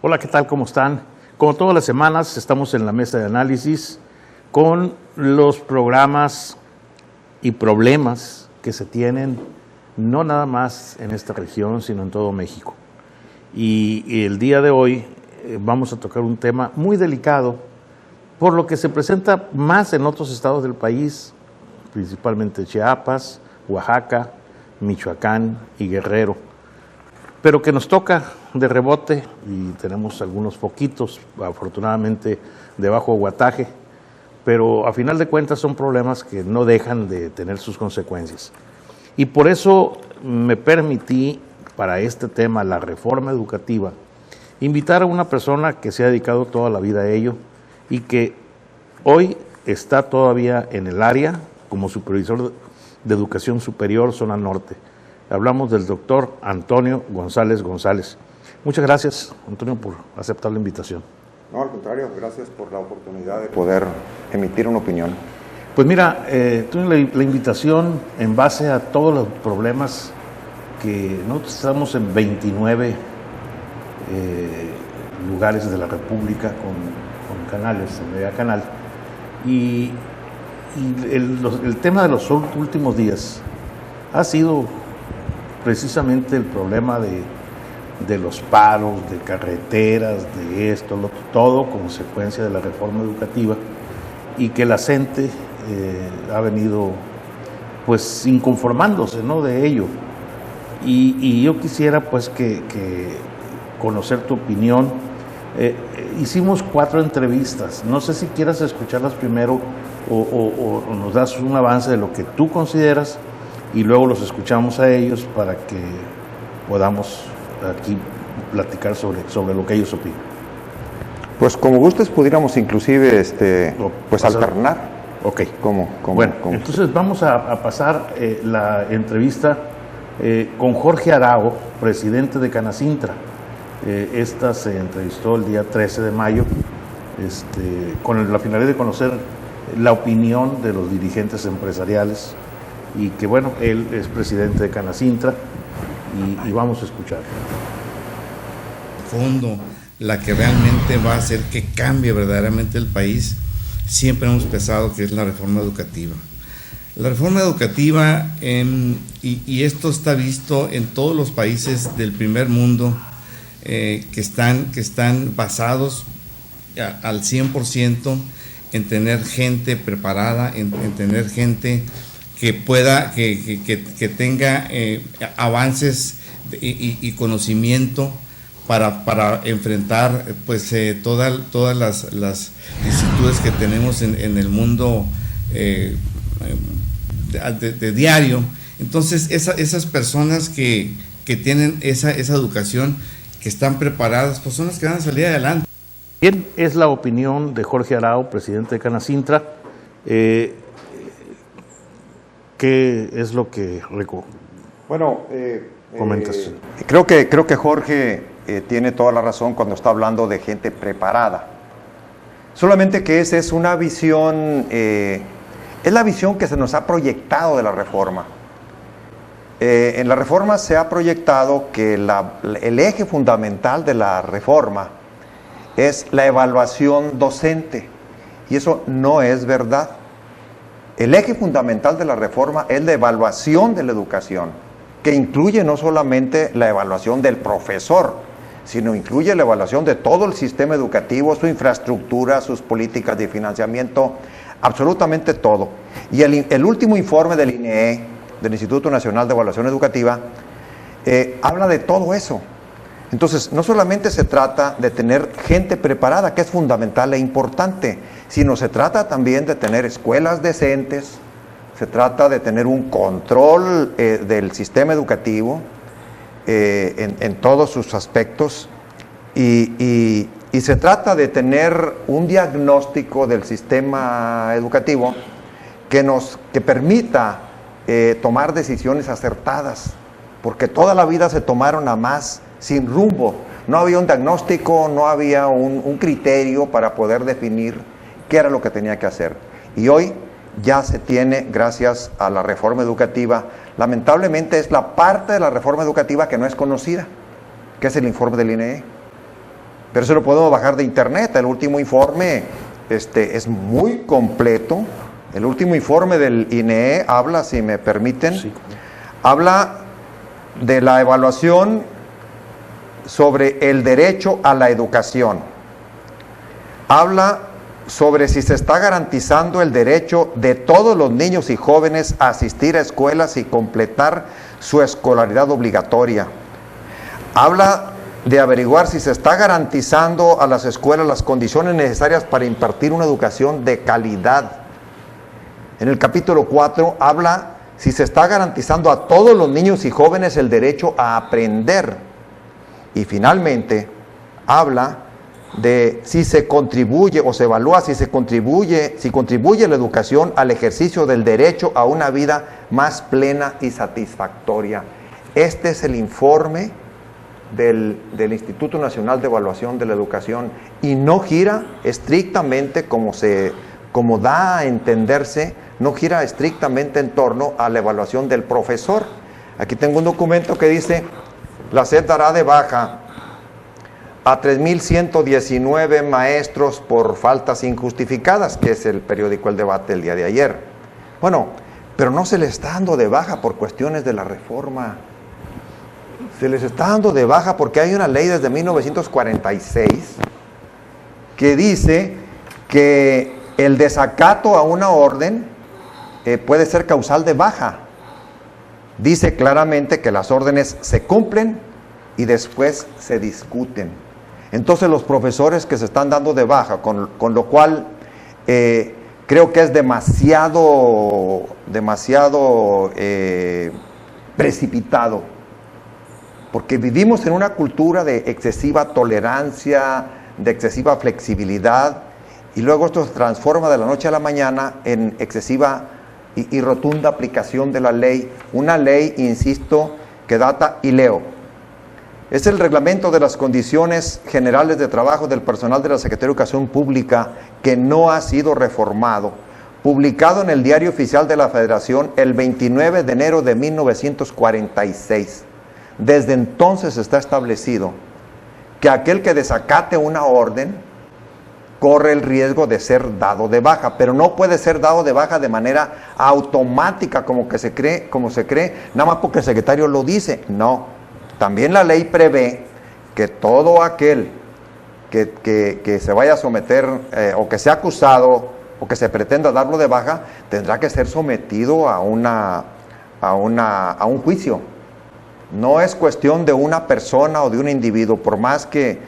Hola, ¿qué tal? ¿Cómo están? Como todas las semanas, estamos en la mesa de análisis con los programas y problemas que se tienen no nada más en esta región, sino en todo México. Y el día de hoy vamos a tocar un tema muy delicado, por lo que se presenta más en otros estados del país, principalmente Chiapas, Oaxaca, Michoacán y Guerrero, pero que nos toca de rebote y tenemos algunos poquitos, afortunadamente, de bajo aguataje, pero a final de cuentas son problemas que no dejan de tener sus consecuencias. Y por eso me permití, para este tema, la reforma educativa, invitar a una persona que se ha dedicado toda la vida a ello y que hoy está todavía en el área como supervisor de educación superior zona norte. Hablamos del doctor Antonio González González. Muchas gracias, Antonio, por aceptar la invitación. No, al contrario, gracias por la oportunidad de poder emitir una opinión. Pues mira, tuve la invitación en base a todos los problemas que nosotros estamos en 29 lugares de la República con canales, en media canal, y el tema de los últimos días ha sido precisamente el problema de los paros, de carreteras, de esto, todo consecuencia de la reforma educativa, y que la gente ha venido pues inconformándose, ¿no?, de ello. Y yo quisiera pues que conocer tu opinión. Hicimos 4 entrevistas, no sé si quieras escucharlas primero o nos das un avance de lo que tú consideras y luego los escuchamos a ellos para que podamos aquí platicar sobre lo que ellos opinan. Pues como gustes pudiéramos inclusive pues alternar. Ok. ¿Cómo? Entonces vamos a pasar la entrevista con Jorge Arao, presidente de Canacintra. Esta se entrevistó el día 13 de mayo con la finalidad de conocer la opinión de los dirigentes empresariales y que bueno, él es presidente de Canacintra y vamos a escuchar. Fondo, la que realmente va a hacer que cambie verdaderamente el país, siempre hemos pensado que es la reforma educativa. La reforma educativa, y esto está visto en todos los países del primer mundo, que están basados al 100% en tener gente preparada, en tener gente que pueda, que tenga avances y conocimiento para enfrentar pues todas las vicisitudes que tenemos en el mundo de diario. Entonces esas personas que tienen esa educación, que están preparadas, pues son las que van a salir adelante. Bien, es la opinión de Jorge Arao, presidente de Canacintra. ¿Qué es lo que comentas? Creo que Jorge tiene toda la razón cuando está hablando de gente preparada. Solamente que esa es una visión, es la visión que se nos ha proyectado de la reforma. En la reforma se ha proyectado que el eje fundamental de la reforma es la evaluación docente, y eso no es verdad. El eje fundamental de la reforma es la evaluación de la educación, que incluye no solamente la evaluación del profesor, sino incluye la evaluación de todo el sistema educativo, su infraestructura, sus políticas de financiamiento, absolutamente todo. Y el último informe del INEE, del Instituto Nacional de Evaluación Educativa, habla de todo eso. Entonces, no solamente se trata de tener gente preparada, que es fundamental e importante, sino se trata también de tener escuelas decentes, se trata de tener un control del sistema educativo en todos sus aspectos y se trata de tener un diagnóstico del sistema educativo que permita tomar decisiones acertadas, porque toda la vida se tomaron a más sin rumbo. No había un diagnóstico, no había un criterio para poder definir qué era lo que tenía que hacer. Y hoy ya se tiene, gracias a la reforma educativa. Lamentablemente es la parte de la reforma educativa que no es conocida, que es el informe del INEE. pero eso lo podemos bajar de internet. El último informe es muy completo. El último informe del INEE habla, si me permiten, Sí. habla de la evaluación sobre el derecho a la educación. Habla sobre si se está garantizando el derecho de todos los niños y jóvenes a asistir a escuelas y completar su escolaridad obligatoria. Habla de averiguar si se está garantizando a las escuelas las condiciones necesarias para impartir una educación de calidad. En el capítulo 4 habla si se está garantizando a todos los niños y jóvenes el derecho a aprender. Y finalmente habla de si se contribuye o se evalúa si contribuye la educación al ejercicio del derecho a una vida más plena y satisfactoria. Este es el informe del Instituto Nacional de Evaluación de la Educación y no gira estrictamente como da a entenderse, no gira estrictamente en torno a la evaluación del profesor. Aquí tengo un documento que dice: la SEP dará de baja a 3.119 maestros por faltas injustificadas, que es el periódico El Debate el día de ayer. Bueno, pero no se les está dando de baja por cuestiones de la reforma. Se les está dando de baja porque hay una ley desde 1946 que dice que el desacato a una orden puede ser causal de baja. Dice claramente que las órdenes se cumplen y después se discuten. Entonces los profesores que se están dando de baja, con lo cual creo que es demasiado precipitado, porque vivimos en una cultura de excesiva tolerancia, de excesiva flexibilidad, y luego esto se transforma de la noche a la mañana en excesiva y rotunda aplicación de la ley. Una ley, insisto, que data, y leo: es el reglamento de las condiciones generales de trabajo del personal de la Secretaría de Educación Pública, que no ha sido reformado, publicado en el Diario Oficial de la Federación el 29 de enero de 1946. Desde entonces está establecido que aquel que desacate una orden corre el riesgo de ser dado de baja, pero no puede ser dado de baja de manera automática como se cree, nada más porque el secretario lo dice. No. También la ley prevé que todo aquel que se vaya a someter o que sea acusado o que se pretenda darlo de baja tendrá que ser sometido a un juicio. No es cuestión de una persona o de un individuo, por más que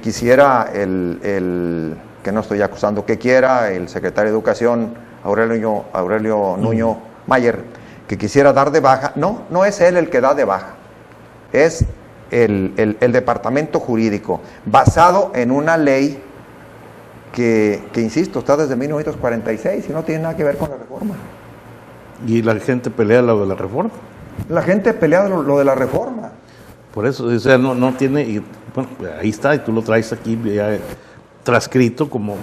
quisiera que no estoy acusando, que quiera el secretario de Educación, Aurelio Nuño Mayer, que quisiera dar de baja. No es él el que da de baja. Es el departamento jurídico, basado en una ley que, insisto, está desde 1946 y no tiene nada que ver con la reforma. Y la gente pelea lo de la reforma. La gente pelea lo de la reforma. Por eso, o sea, no tiene, y, bueno, ahí está, y tú lo traes aquí ya transcrito como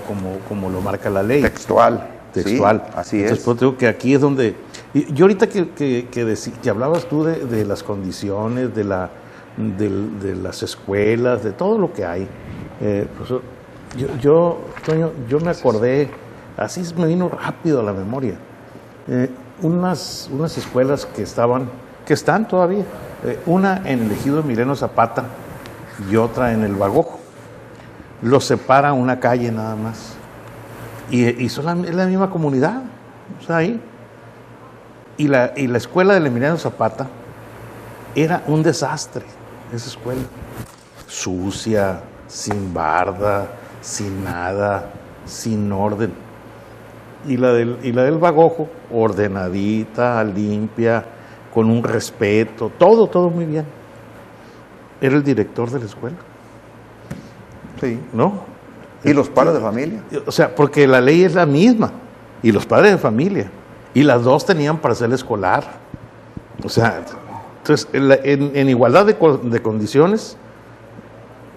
lo marca la ley. Textual. Sí, así Entonces, es. pues, digo que aquí es donde... Yo ahorita que hablabas tú de las condiciones, de las escuelas, de todo lo que hay, pues, Toño, yo me acordé, así me vino rápido a la memoria, unas escuelas que están todavía, una en el ejido Emiliano Zapata y otra en el Bagojo. Los separa una calle nada más. Y es la misma comunidad, o sea, ahí. Y la escuela del Emiliano Zapata era un desastre, esa escuela. Sucia, sin barda, sin nada, sin orden. Y la del Bagojo, ordenadita, limpia, con un respeto, todo muy bien. Era el director de la escuela. Sí. ¿No? ¿Y los padres de familia? O sea, porque la ley es la misma, y los padres de familia, y las dos tenían parcela escolar. O sea, entonces, en igualdad de condiciones,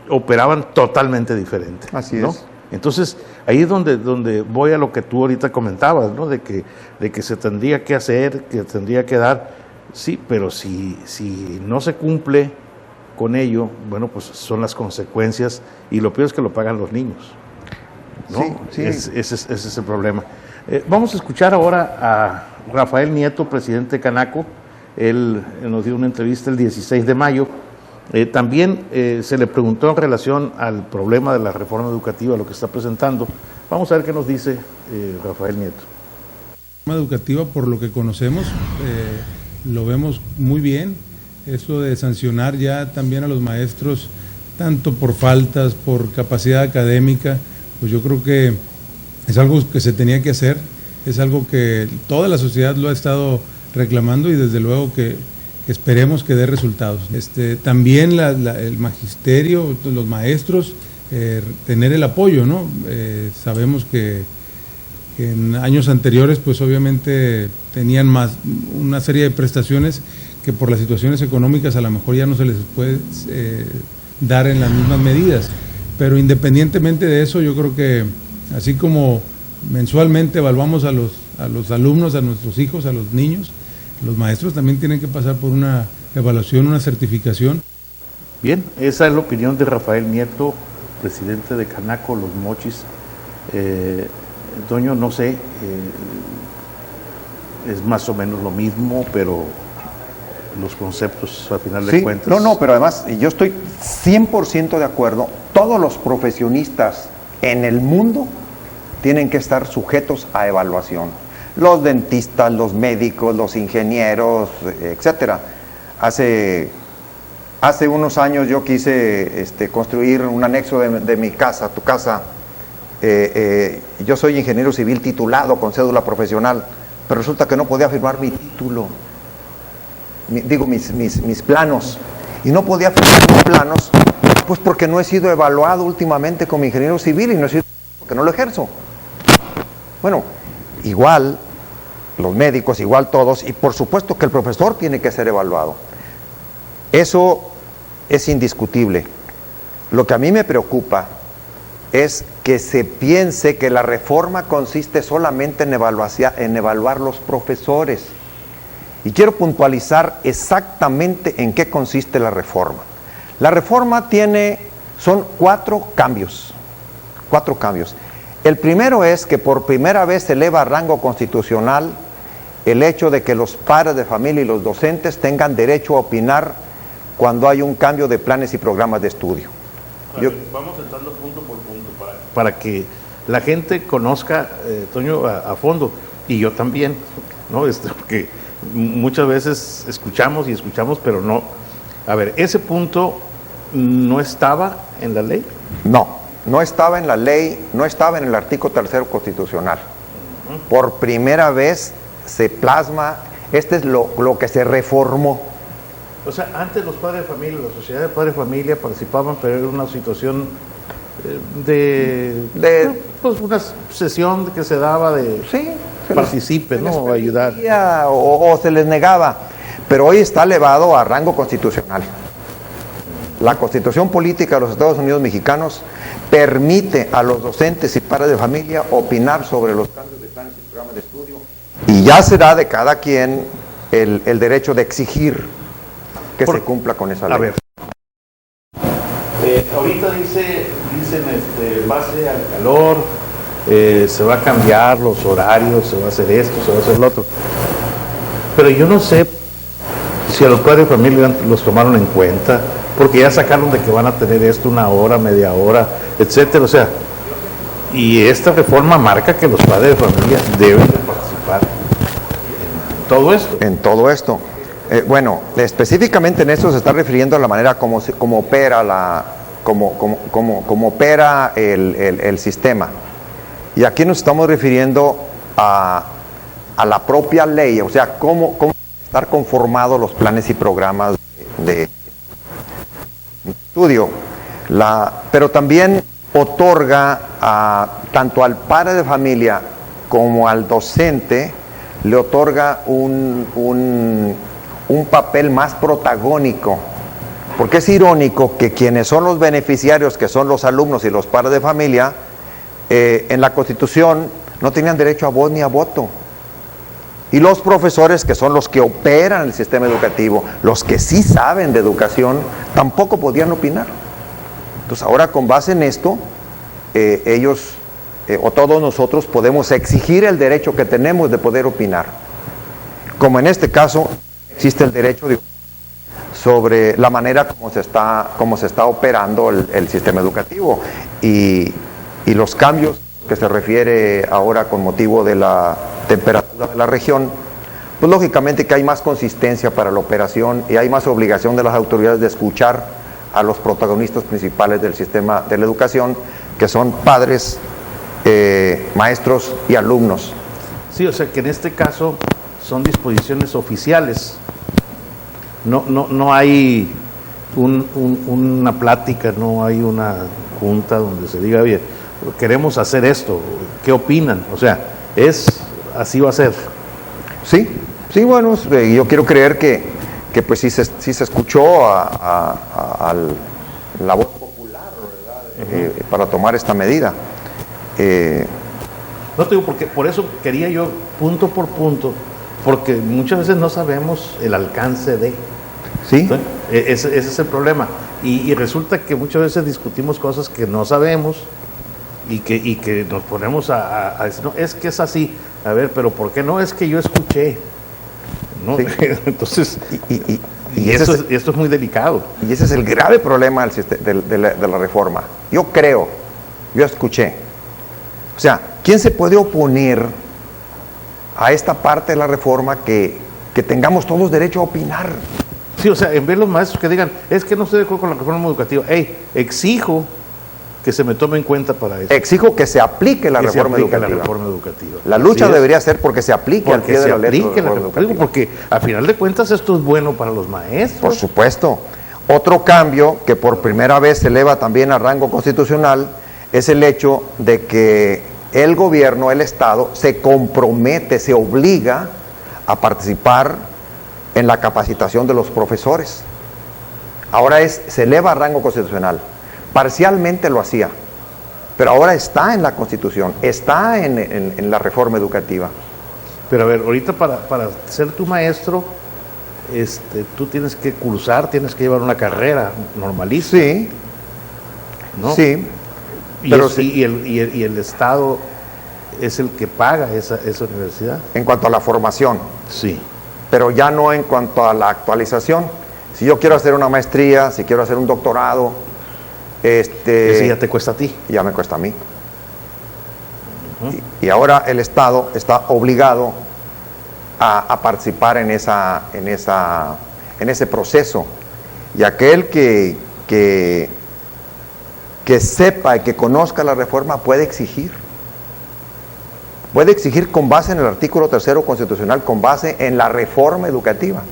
operaban totalmente diferente. Así ¿no? es. Entonces, ahí es donde voy a lo que tú ahorita comentabas, ¿no? De que se tendría que hacer, que tendría que dar, sí, pero si no se cumple con ello, bueno, pues son las consecuencias, y lo peor es que lo pagan los niños, ¿no? Sí. Ese es el problema. Vamos a escuchar ahora a Rafael Nieto, presidente de Canaco. Él nos dio una entrevista el 16 de mayo. También se le preguntó en relación al problema de la reforma educativa, lo que está presentando. Vamos a ver qué nos dice Rafael Nieto. La reforma educativa, por lo que conocemos, lo vemos muy bien. Esto de sancionar ya también a los maestros, tanto por faltas, por capacidad académica, pues yo creo que es algo que se tenía que hacer, es algo que toda la sociedad lo ha estado reclamando, y desde luego que esperemos que dé resultados. También el magisterio, los maestros, tener el apoyo, ¿no? Sabemos que en años anteriores, pues obviamente tenían una serie de prestaciones que por las situaciones económicas a lo mejor ya no se les puede dar en las mismas medidas. Pero independientemente de eso, yo creo que así como mensualmente evaluamos a los alumnos, a nuestros hijos, a los niños, los maestros también tienen que pasar por una evaluación, una certificación. Bien, esa es la opinión de Rafael Nieto, presidente de Canaco, Los Mochis. Toño, no sé, es más o menos lo mismo, pero los conceptos al final de cuentas... No, pero además yo estoy 100% de acuerdo. Todos los profesionistas en el mundo tienen que estar sujetos a evaluación. Los dentistas, los médicos, los ingenieros, etcétera. Hace unos años yo quise construir un anexo de mi casa, tu casa. Yo soy ingeniero civil titulado con cédula profesional, pero resulta que no podía firmar mi título, mis planos, y no podía firmar mis planos pues porque no he sido evaluado últimamente como ingeniero civil, y no he sido porque no lo ejerzo. Bueno, igual los médicos, igual todos, y por supuesto que el profesor tiene que ser evaluado. Eso es indiscutible. Lo que a mí me preocupa es que se piense que la reforma consiste solamente en evaluar los profesores. Y quiero puntualizar exactamente en qué consiste la reforma. La reforma son 4 cambios. 4 cambios. El primero es que por primera vez se eleva a rango constitucional el hecho de que los padres de familia y los docentes tengan derecho a opinar cuando hay un cambio de planes y programas de estudio. Vamos entrando punto por punto para que la gente conozca, Toño, a fondo, y yo también, ¿no? Porque muchas veces escuchamos, pero no. A ver, ¿ese punto no estaba en la ley? No estaba en la ley, no estaba en el artículo 3 constitucional. Por primera vez se plasma, es lo que se reformó. O sea, antes los padres de familia, la sociedad de padres de familia participaban, pero era una situación pues una sesión que se daba de participe, ¿no? Ayudar. O se les negaba, pero hoy está elevado a rango constitucional. La Constitución Política de los Estados Unidos Mexicanos permite a los docentes y padres de familia opinar sobre los cambios de planes y programas de estudio, y ya será de cada quien el derecho de exigir que se cumpla con esa ley. A ver, ahorita dicen base al calor, se va a cambiar los horarios, se va a hacer esto, se va a hacer lo otro, pero yo no sé si a los padres de familia los tomaron en cuenta, porque ya sacaron de que van a tener esto 1 hora, media hora, etcétera. O sea, y esta reforma marca que los padres de familia deben de participar en todo esto. En todo esto. Bueno, específicamente en esto se está refiriendo a la manera como opera como opera el sistema. Y aquí nos estamos refiriendo a la propia ley, o sea, cómo estar conformados los planes y programas de estudio. Pero también otorga tanto al padre de familia como al docente, le otorga un papel más protagónico, porque es irónico que quienes son los beneficiarios, que son los alumnos y los padres de familia, en la Constitución no tenían derecho a voz ni a voto. Y los profesores, que son los que operan el sistema educativo, los que sí saben de educación, tampoco podían opinar. Entonces ahora, con base en esto, ellos o todos nosotros podemos exigir el derecho que tenemos de poder opinar. Como en este caso existe el derecho sobre la manera como se está operando el sistema educativo y los cambios que se refiere ahora con motivo de la temperatura de la región, pues lógicamente que hay más consistencia para la operación y hay más obligación de las autoridades de escuchar a los protagonistas principales del sistema de la educación, que son padres, maestros y alumnos. Sí, o sea que en este caso son disposiciones oficiales. No hay una plática, no hay una junta donde se diga, bien, queremos hacer esto, ¿qué opinan? O sea, así va a ser. Sí, bueno, yo quiero creer que pues sí se escuchó a la voz popular, ¿verdad? Para tomar esta medida. No te digo, porque por eso quería yo punto por punto, porque muchas veces no sabemos el alcance de. ¿Sí? Ese es el problema. Y resulta que muchas veces discutimos cosas que no sabemos y que nos ponemos a decir, no, es que es así. A ver, pero ¿por qué no? Es que yo escuché. ¿No? Sí. Entonces, y esto es muy delicado. Y ese es el grave problema de la reforma. Yo escuché. O sea, ¿quién se puede oponer a esta parte de la reforma que tengamos todos derecho a opinar? Sí, o sea, en vez de los maestros que digan, es que no estoy de acuerdo con la reforma educativa, exijo que se me tome en cuenta para eso. Exijo que se aplique la reforma educativa. La lucha debería ser porque se aplique al pie de la letra la reforma educativa. Porque a final de cuentas esto es bueno para los maestros. Por supuesto. Otro cambio que por primera vez se eleva también a rango constitucional es el hecho de que el gobierno, el Estado, se compromete, se obliga a participar en la capacitación de los profesores. Ahora se eleva a rango constitucional. Parcialmente lo hacía, pero ahora está en la Constitución, está en la reforma educativa. Pero a ver, ahorita para ser tu maestro, tú tienes que cursar, tienes que llevar una carrera normalista. Sí, ¿no? Sí. Pero y el Estado es el que paga esa universidad. En cuanto a la formación. Sí. Pero ya no en cuanto a la actualización. Si yo quiero hacer una maestría, si quiero hacer un doctorado, ese ya te cuesta a ti. Ya me cuesta a mí. Y ahora el Estado está obligado a participar en ese proceso. Y aquel que sepa y que conozca la reforma puede exigir. Puede exigir con base en el artículo 3º constitucional, con base en la reforma educativa.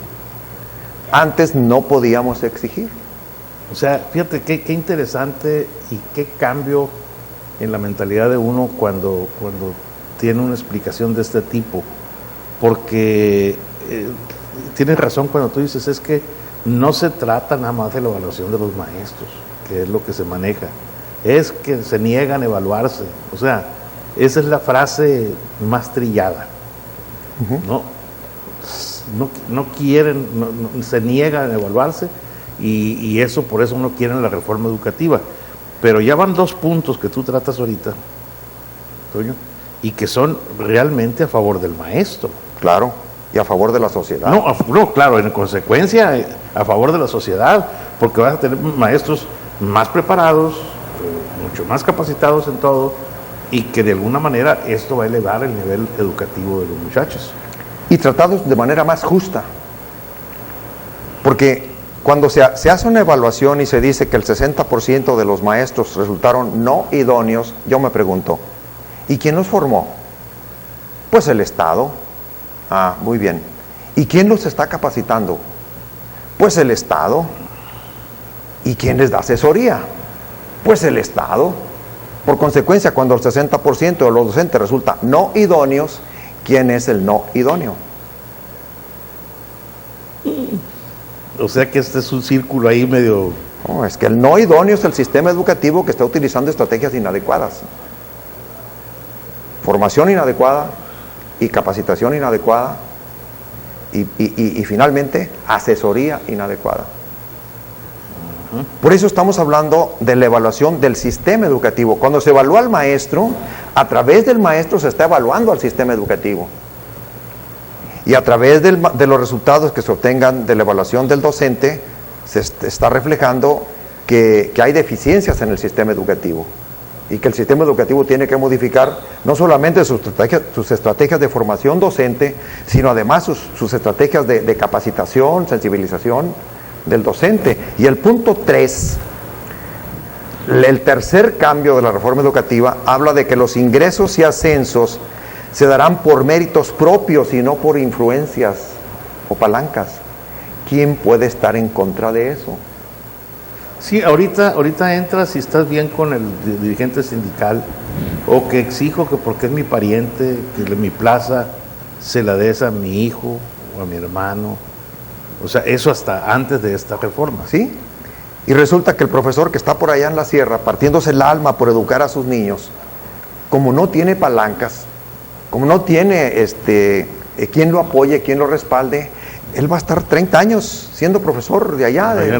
Antes no podíamos exigir. O sea, fíjate qué interesante y qué cambio en la mentalidad de uno cuando tiene una explicación de este tipo. Porque tienes razón cuando tú dices, es que no se trata nada más de la evaluación de los maestros, que es lo que se maneja. Es que se niegan a evaluarse. O sea, esa es la frase más trillada. No quieren, se niegan a evaluarse y eso por eso no quieren la reforma educativa. Pero ya van 2 puntos que tú tratas ahorita, Toño, y que son realmente a favor del maestro. Claro, y a favor de la sociedad. No, claro, en consecuencia a favor de la sociedad, porque vas a tener maestros más preparados, mucho más capacitados en todo, y que de alguna manera esto va a elevar el nivel educativo de los muchachos. Y tratados de manera más justa. Porque cuando se hace una evaluación y se dice que el 60% de los maestros resultaron no idóneos, yo me pregunto, ¿y quién los formó? Pues el Estado. Ah, muy bien. ¿Y quién los está capacitando? Pues el Estado. ¿Y quién les da asesoría? Pues el Estado. Por consecuencia, cuando el 60% de los docentes resulta no idóneos, ¿quién es el no idóneo? O sea que este es un círculo ahí medio... No, es que el no idóneo es el sistema educativo que está utilizando estrategias inadecuadas. Formación inadecuada, y capacitación inadecuada y finalmente asesoría inadecuada. Por eso estamos hablando de la evaluación del sistema educativo. Cuando se evalúa al maestro, a través del maestro se está evaluando al sistema educativo. Y a través de los resultados que se obtengan de la evaluación del docente, se está reflejando que hay deficiencias en el sistema educativo. Y que el sistema educativo tiene que modificar no solamente sus estrategias de formación docente, sino además sus estrategias de capacitación, sensibilización del docente. Y el punto 3, el tercer cambio de la reforma educativa, habla de que los ingresos y ascensos se darán por méritos propios y no por influencias o palancas. ¿Quién puede estar en contra de eso? Sí, ahorita entras y estás bien con el dirigente sindical, o que exijo que porque es mi pariente, que mi plaza se la des a mi hijo o a mi hermano. O sea, eso hasta antes de esta reforma. ¿Sí? Y resulta que el profesor que está por allá en la sierra, partiéndose el alma por educar a sus niños, como no tiene palancas, como no tiene quien lo apoye, quien lo respalde, él va a estar 30 años siendo profesor de allá de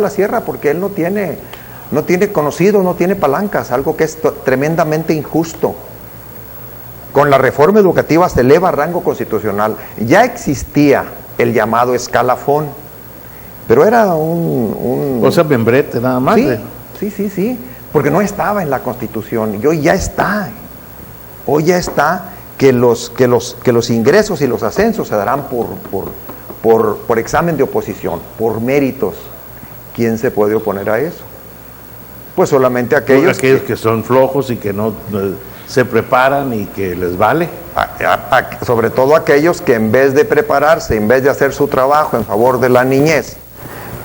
la sierra, porque él no tiene conocido, no tiene palancas, algo que es tremendamente injusto. Con la reforma educativa se eleva a rango constitucional. Ya existía el llamado escalafón, pero era o sea, membrete nada más. Sí, porque no estaba en la Constitución, y hoy ya está que los ingresos y los ascensos se darán por examen de oposición, por méritos. ¿Quién se puede oponer a eso? Pues solamente aquellos que son flojos y que no se preparan y que les vale. Sobre todo aquellos que en vez de prepararse, en vez de hacer su trabajo en favor de la niñez,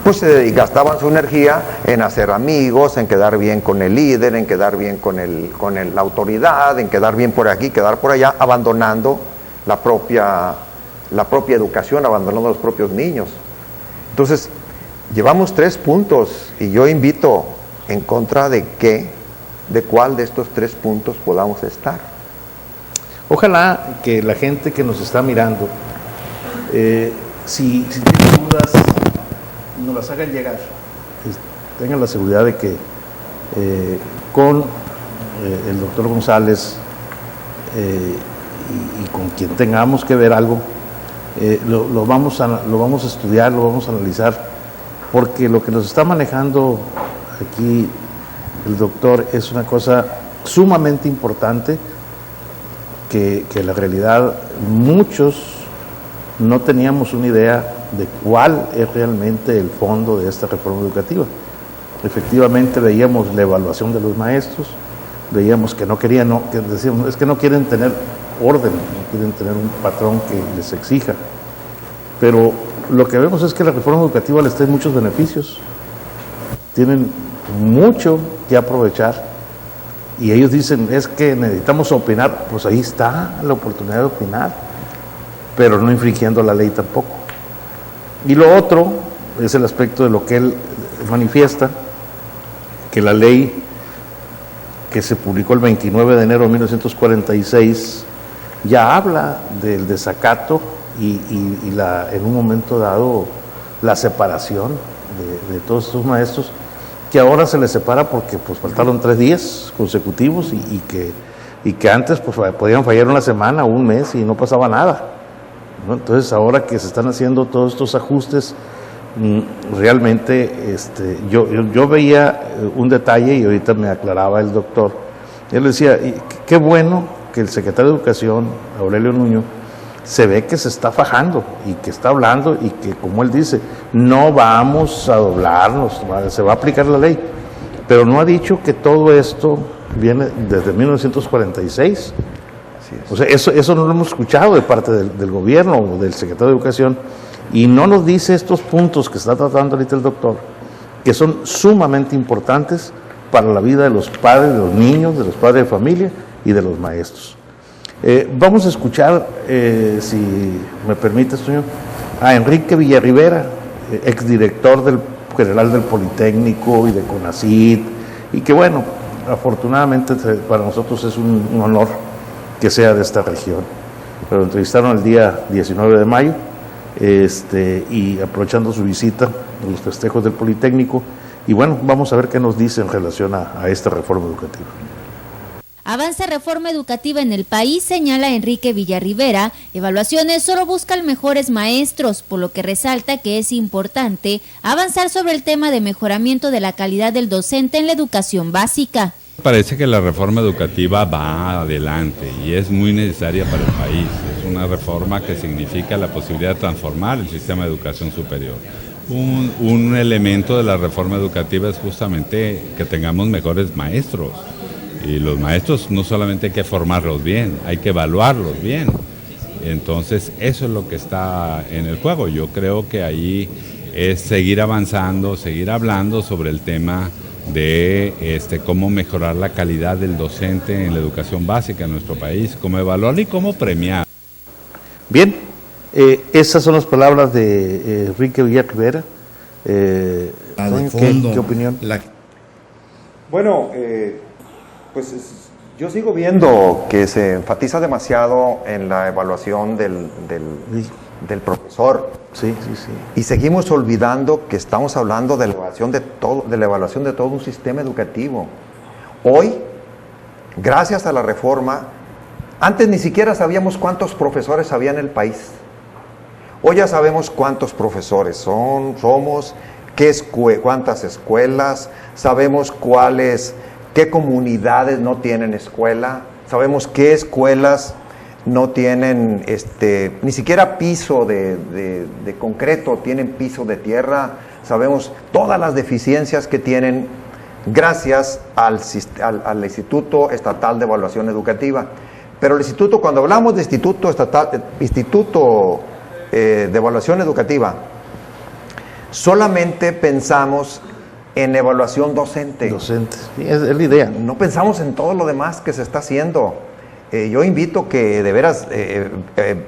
pues gastaban su energía en hacer amigos, en quedar bien con el líder, en quedar bien con la autoridad, en quedar bien por aquí, quedar por allá, abandonando la propia educación, abandonando a los propios niños. Entonces, llevamos 3 puntos y yo invito en contra de cuál de estos 3 puntos podamos estar. Ojalá que la gente que nos está mirando, si tiene dudas, nos las hagan llegar. Tengan la seguridad de que con el doctor González y con quien tengamos que ver algo, lo vamos a estudiar, lo vamos a analizar, porque lo que nos está manejando aquí el doctor es una cosa sumamente importante que la realidad muchos no teníamos una idea de cuál es realmente el fondo de esta reforma educativa. Efectivamente veíamos la evaluación de los maestros, veíamos que no querían, que decíamos, es que no quieren tener orden, no quieren tener un patrón que les exija. Pero lo que vemos es que la reforma educativa les trae muchos beneficios, tienen mucho que aprovechar, y ellos dicen, es que necesitamos opinar. Pues ahí está la oportunidad de opinar, pero no infringiendo la ley tampoco. Y lo otro es el aspecto de lo que él manifiesta, que la ley que se publicó el 29 de enero de 1946 ya habla del desacato y en un momento dado la separación de todos estos maestros, que ahora se les separa porque pues faltaron 3 días consecutivos y que antes pues podían fallar una semana o un mes y no pasaba nada, ¿no? Entonces ahora que se están haciendo todos estos ajustes, realmente yo veía un detalle y ahorita me aclaraba el doctor. Él decía, qué bueno que el secretario de Educación, Aurelio Nuño, se ve que se está fajando y que está hablando y que, como él dice, no vamos a doblarnos, se va a aplicar la ley, pero no ha dicho que todo esto viene desde 1946. O sea, eso no lo hemos escuchado de parte del gobierno o del secretario de Educación, y no nos dice estos puntos que está tratando ahorita el doctor, que son sumamente importantes para la vida de los padres, de los niños, de los padres de familia y de los maestros. Vamos a escuchar, si me permite, señor, a Enrique Villarribera, exdirector general del Politécnico y de CONACYT, y que bueno, afortunadamente para nosotros es un honor que sea de esta región. pero lo entrevistaron el día 19 de mayo, y aprovechando su visita en los festejos del Politécnico. Y bueno, vamos a ver qué nos dice en relación a esta reforma educativa. Avanza reforma educativa en el país, señala Enrique Villarribera. Evaluaciones solo buscan mejores maestros, por lo que resalta que es importante avanzar sobre el tema de mejoramiento de la calidad del docente en la educación básica. Parece que la reforma educativa va adelante y es muy necesaria para el país. Es una reforma que significa la posibilidad de transformar el sistema de educación superior. Un elemento de la reforma educativa es justamente que tengamos mejores maestros. Y los maestros no solamente hay que formarlos bien, hay que evaluarlos bien. Entonces, eso es lo que está en el juego. Yo creo que ahí es seguir avanzando, seguir hablando sobre el tema de cómo mejorar la calidad del docente en la educación básica en nuestro país, cómo evaluarlo y cómo premiar. Bien, esas son las palabras de Enrique Villarribera. De fondo, ¿Qué opinión? Bueno, pues yo sigo viendo que se enfatiza demasiado en la evaluación del profesor. Sí. Y seguimos olvidando que estamos hablando de la evaluación de todo un sistema educativo. Hoy, gracias a la reforma, antes ni siquiera sabíamos cuántos profesores había en el país. Hoy ya sabemos cuántos profesores somos, cuántas escuelas, sabemos qué comunidades no tienen escuela, sabemos qué escuelas no tienen ni siquiera piso de concreto, tienen piso de tierra, sabemos todas las deficiencias que tienen gracias al Instituto Estatal de Evaluación Educativa. Pero el instituto, cuando hablamos de Instituto de Evaluación Educativa, solamente pensamos en evaluación docente. Sí, es la idea. No pensamos en todo lo demás que se está haciendo. Yo invito que de veras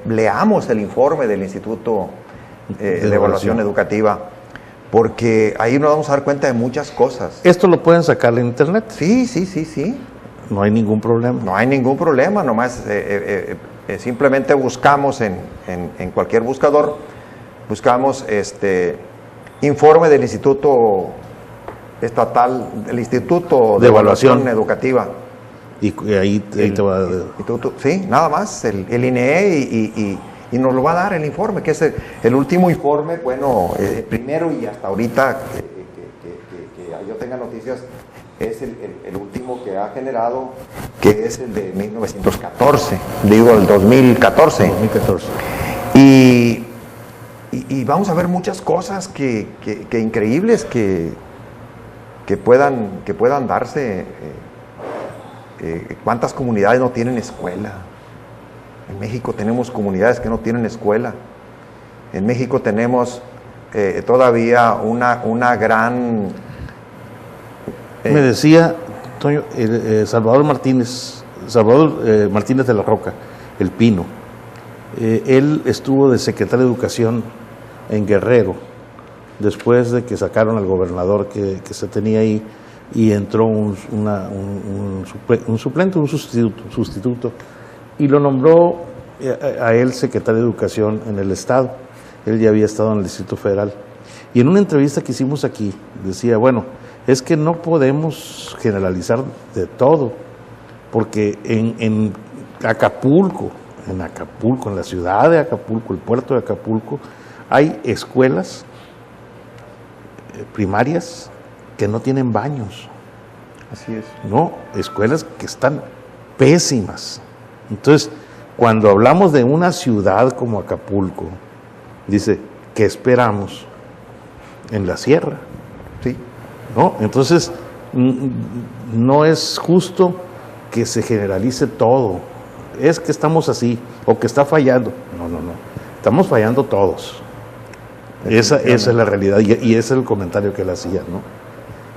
leamos el informe del Instituto de Evaluación Educativa, porque ahí nos vamos a dar cuenta de muchas cosas. ¿Esto lo pueden sacar en internet? Sí. No hay ningún problema. No hay ningún problema, nomás simplemente buscamos en cualquier buscador, buscamos informe del Instituto Estatal, del Instituto de Evaluación Educativa. Y ahí te va a... Sí, nada más, el INEE y nos lo va a dar el informe, que es el último informe, bueno, primero y hasta ahorita que yo tenga noticias, es el último que ha generado, que es el de 1914, digo el 2014. Y vamos a ver muchas cosas que increíbles que puedan darse. ¿Cuántas comunidades no tienen escuela? En México tenemos comunidades que no tienen escuela. En México tenemos todavía una gran... Me decía, Toño, Salvador Martínez de la Roca, el Pino. Él estuvo de secretario de Educación en Guerrero, después de que sacaron al gobernador que se tenía ahí, y entró un suplente, un sustituto, y lo nombró a él secretario de Educación en el Estado. Él ya había estado en el Distrito Federal. Y en una entrevista que hicimos aquí, decía, bueno, es que no podemos generalizar de todo, porque en Acapulco, en la ciudad de Acapulco, el puerto de Acapulco, hay escuelas primarias que no tienen baños. Así es. No, escuelas que están pésimas. Entonces, cuando hablamos de una ciudad como Acapulco, dice, ¿qué esperamos en la sierra? Sí. ¿No? Entonces, no es justo que se generalice todo. Es que estamos así, o que está fallando. No. Estamos fallando todos. Esa es la realidad, y ese es el comentario que él hacía, ¿no?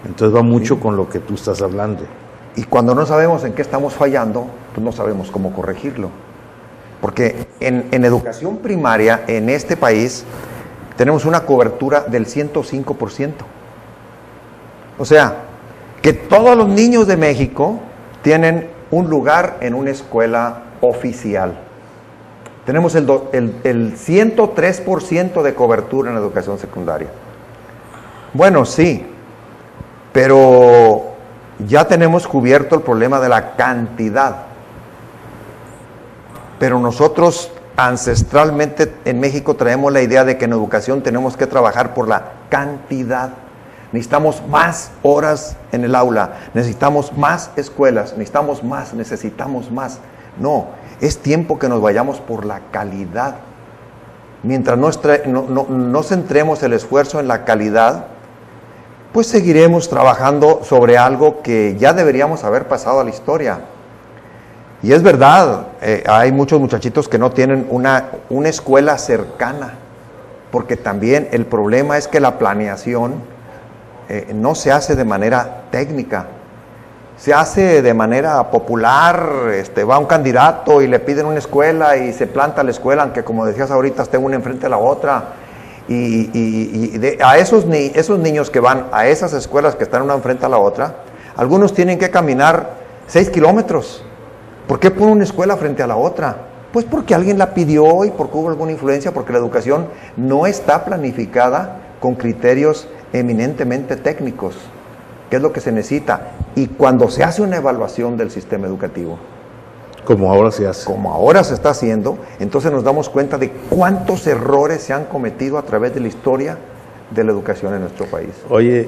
Entonces va mucho con lo que tú estás hablando. Y cuando no sabemos en qué estamos fallando, pues no sabemos cómo corregirlo. Porque en educación primaria, en este país, tenemos una cobertura del 105%. O sea, que todos los niños de México tienen un lugar en una escuela oficial. Tenemos el 103% de cobertura en la educación secundaria. Bueno, sí, pero ya tenemos cubierto el problema de la cantidad. Pero nosotros ancestralmente en México traemos la idea de que en educación tenemos que trabajar por la cantidad. Necesitamos más horas en el aula, necesitamos más escuelas, necesitamos más. No, es tiempo que nos vayamos por la calidad. Mientras no centremos el esfuerzo en la calidad, pues seguiremos trabajando sobre algo que ya deberíamos haber pasado a la historia. Y es verdad, hay muchos muchachitos que no tienen una escuela cercana, porque también el problema es que la planeación no se hace de manera técnica, se hace de manera popular. Va un candidato y le piden una escuela y se planta la escuela, aunque como decías ahorita esté una enfrente de la otra. A esos niños que van a esas escuelas que están una enfrente a la otra, algunos tienen que caminar 6 kilómetros. ¿Por qué pone una escuela frente a la otra? Pues porque alguien la pidió y porque hubo alguna influencia, porque la educación no está planificada con criterios eminentemente técnicos, que es lo que se necesita. Y cuando se hace una evaluación del sistema educativo, Como ahora se hace. como ahora se está haciendo, entonces nos damos cuenta de cuántos errores se han cometido a través de la historia de la educación en nuestro país. Oye,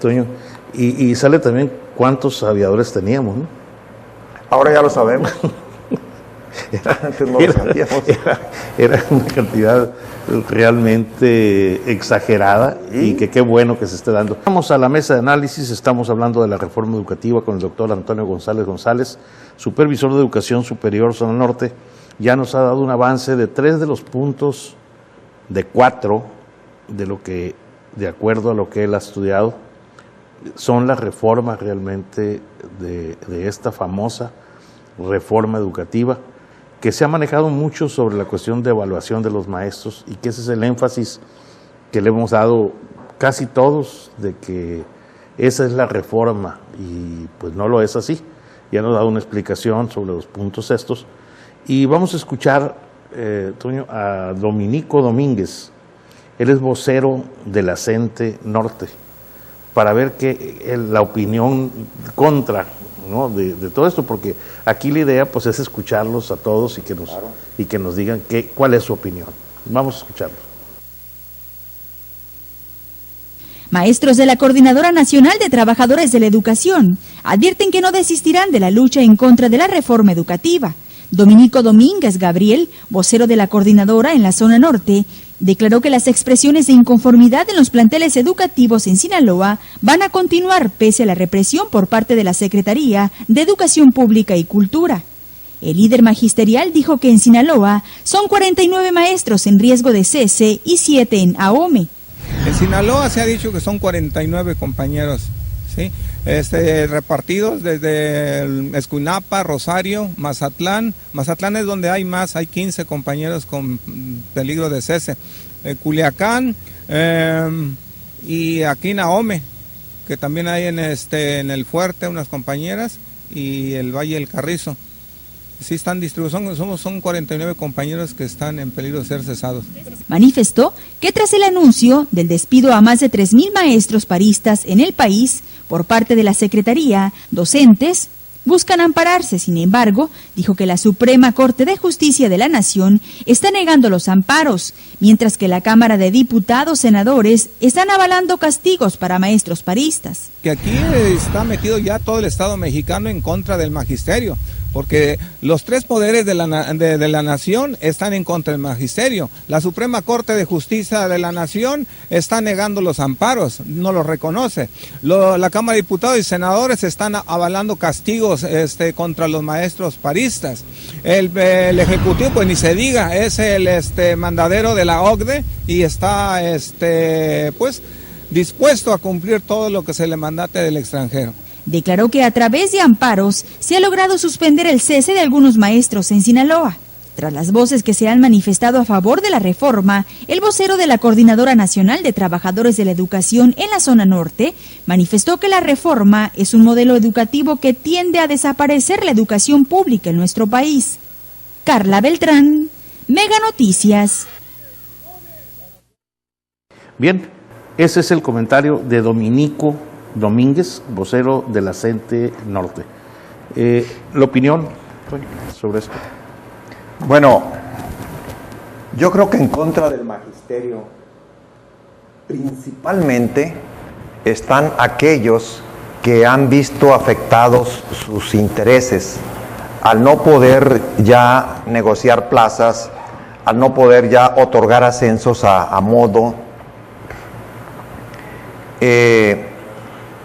Toño, y sale también cuántos aviadores teníamos, ¿no? Ahora ya lo sabemos. Antes no lo sabíamos. Era una cantidad realmente exagerada y que qué bueno que se esté dando. Vamos a la mesa de análisis, estamos hablando de la reforma educativa con el doctor Antonio González, supervisor de Educación Superior Zona Norte. Ya nos ha dado un avance de 3 de los puntos de 4 de lo que, de acuerdo a lo que él ha estudiado, son las reformas realmente de esta famosa reforma educativa, que se ha manejado mucho sobre la cuestión de evaluación de los maestros y que ese es el énfasis que le hemos dado casi todos, de que esa es la reforma, y pues no lo es así. Ya nos ha dado una explicación sobre los puntos estos y vamos a escuchar, Toño, a Dominico Domínguez. Él es vocero de la CENTE Norte, para ver la opinión contra, ¿no?, de todo esto, porque aquí la idea pues es escucharlos a todos y que nos digan cuál es su opinión. Vamos a escucharlos. Maestros de la Coordinadora Nacional de Trabajadores de la Educación advierten que no desistirán de la lucha en contra de la reforma educativa. Dominico Domínguez Gabriel, vocero de la Coordinadora en la zona norte, declaró que las expresiones de inconformidad en los planteles educativos en Sinaloa van a continuar pese a la represión por parte de la Secretaría de Educación Pública y Cultura. El líder magisterial dijo que en Sinaloa son 49 maestros en riesgo de cese y 7 en AOME. En Sinaloa se ha dicho que son 49 compañeros, ¿sí? Repartidos desde Escuinapa, Rosario, Mazatlán. Mazatlán es donde hay más, hay 15 compañeros con peligro de cese. Culiacán y aquí en AOME, que también hay en el Fuerte unas compañeras, y el Valle del Carrizo. Sí están distribuidos, son 49 compañeros que están en peligro de ser cesados. Manifestó que tras el anuncio del despido a más de 3,000 maestros paristas en el país por parte de la Secretaría, docentes buscan ampararse. Sin embargo, dijo que la Suprema Corte de Justicia de la Nación está negando los amparos, mientras que la Cámara de Diputados, senadores, están avalando castigos para maestros paristas. Que aquí está metido ya todo el Estado mexicano en contra del magisterio, porque los 3 poderes de la nación están en contra del magisterio. La Suprema Corte de Justicia de la Nación está negando los amparos, no los reconoce. La Cámara de Diputados y Senadores están avalando castigos contra los maestros paristas. El Ejecutivo, pues ni se diga, es el mandadero de la OCDE y está pues dispuesto a cumplir todo lo que se le mandate del extranjero. Declaró que a través de amparos se ha logrado suspender el cese de algunos maestros en Sinaloa. Tras las voces que se han manifestado a favor de la reforma, el vocero de la Coordinadora Nacional de Trabajadores de la Educación en la zona norte manifestó que la reforma es un modelo educativo que tiende a desaparecer la educación pública en nuestro país. Carla Beltrán, Mega Noticias. Bien, ese es el comentario de Dominico Domínguez, vocero de la CENTE Norte. ¿La opinión sobre esto? Bueno, yo creo que en contra del magisterio, principalmente están aquellos que han visto afectados sus intereses al no poder ya negociar plazas, al no poder ya otorgar ascensos a modo,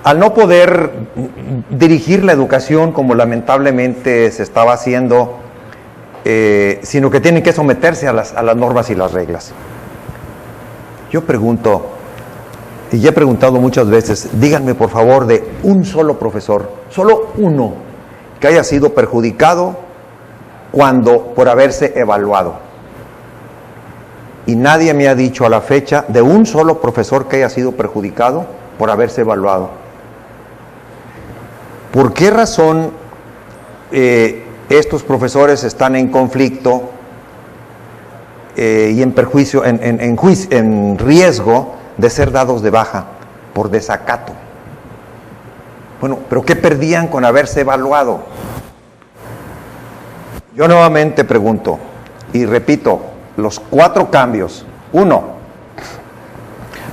al no poder dirigir la educación como lamentablemente se estaba haciendo, sino que tienen que someterse a las normas y las reglas. Yo pregunto, y ya he preguntado muchas veces, díganme por favor de un solo profesor, solo uno, que haya sido perjudicado por haberse evaluado. Y nadie me ha dicho a la fecha de un solo profesor que haya sido perjudicado por haberse evaluado. ¿Por qué razón estos profesores están en conflicto y en perjuicio, en riesgo de ser dados de baja por desacato? Bueno, ¿pero qué perdían con haberse evaluado? Yo nuevamente pregunto y repito los 4 cambios. 1.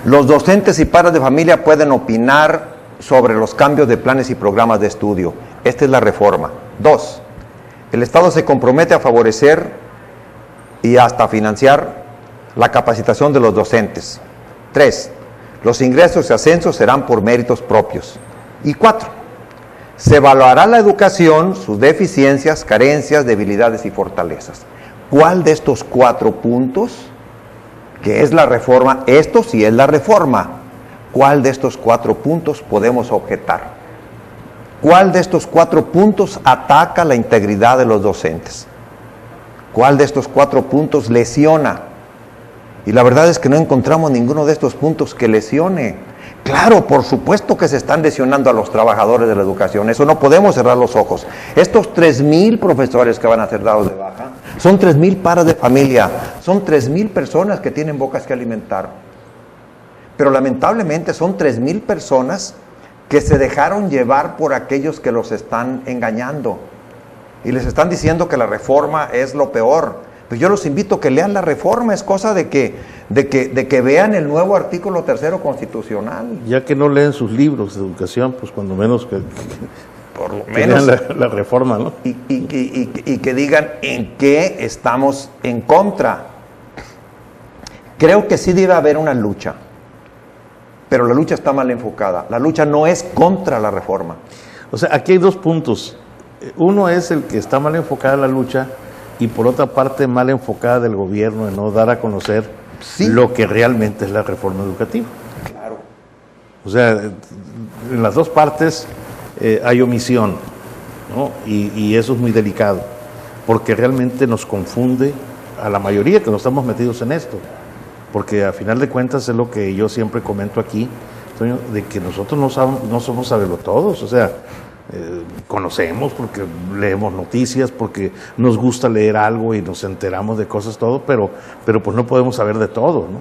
Los docentes y padres de familia pueden opinar sobre los cambios de planes y programas de estudio. Esta es la reforma. 2. El Estado se compromete a favorecer y hasta financiar la capacitación de los docentes. 3. Los ingresos y ascensos serán por méritos propios. Y 4. Se evaluará la educación, sus deficiencias, carencias, debilidades y fortalezas. ¿Cuál de estos 4 puntos, que es la reforma, esto sí es la reforma, cuál de estos 4 puntos podemos objetar? ¿Cuál de estos 4 puntos ataca la integridad de los docentes? ¿Cuál de estos 4 puntos lesiona? Y la verdad es que no encontramos ninguno de estos puntos que lesione. Claro, por supuesto que se están lesionando a los trabajadores de la educación, eso no podemos cerrar los ojos. Estos 3,000 profesores que van a ser dados de baja, son 3,000 padres de familia, son 3,000 personas que tienen bocas que alimentar. Pero lamentablemente son 3,000 personas que se dejaron llevar por aquellos que los están engañando y les están diciendo que la reforma es lo peor. Pues yo los invito a que lean la reforma, es cosa de que vean el nuevo artículo 3º constitucional. Ya que no leen sus libros de educación, pues cuando menos que por lo menos lean la reforma, ¿no? Y que digan en qué estamos en contra. Creo que sí debe haber una lucha, pero la lucha está mal enfocada. La lucha no es contra la reforma. O sea, aquí hay 2 puntos. Uno es el que está mal enfocada la lucha, y por otra parte mal enfocada del gobierno en no dar a conocer lo que realmente es la reforma educativa. Claro. O sea, en las 2 partes hay omisión, ¿no? Y eso es muy delicado, porque realmente nos confunde a la mayoría que nos estamos metidos en esto, porque a final de cuentas es lo que yo siempre comento aquí, de que nosotros no somos sabelotodos, o sea, conocemos porque leemos noticias, porque nos gusta leer algo y nos enteramos de cosas, todo, pero pues no podemos saber de todo, ¿no?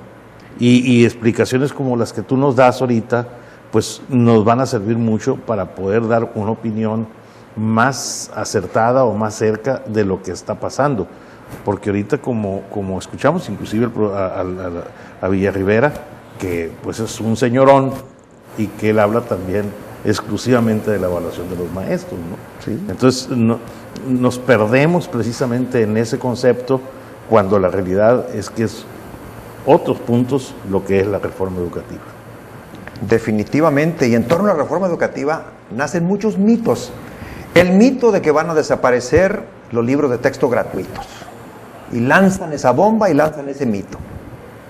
Y explicaciones como las que tú nos das ahorita, pues nos van a servir mucho para poder dar una opinión más acertada o más cerca de lo que está pasando, porque ahorita como escuchamos inclusive a Villarrivera, que pues es un señorón y que él habla también exclusivamente de la evaluación de los maestros, ¿no? Sí. Entonces nos perdemos precisamente en ese concepto, cuando la realidad es que es otros puntos lo que es la reforma educativa. Definitivamente, y en torno a la reforma educativa nacen muchos mitos. El mito de que van a desaparecer los libros de texto gratuitos, y lanzan esa bomba y lanzan ese mito.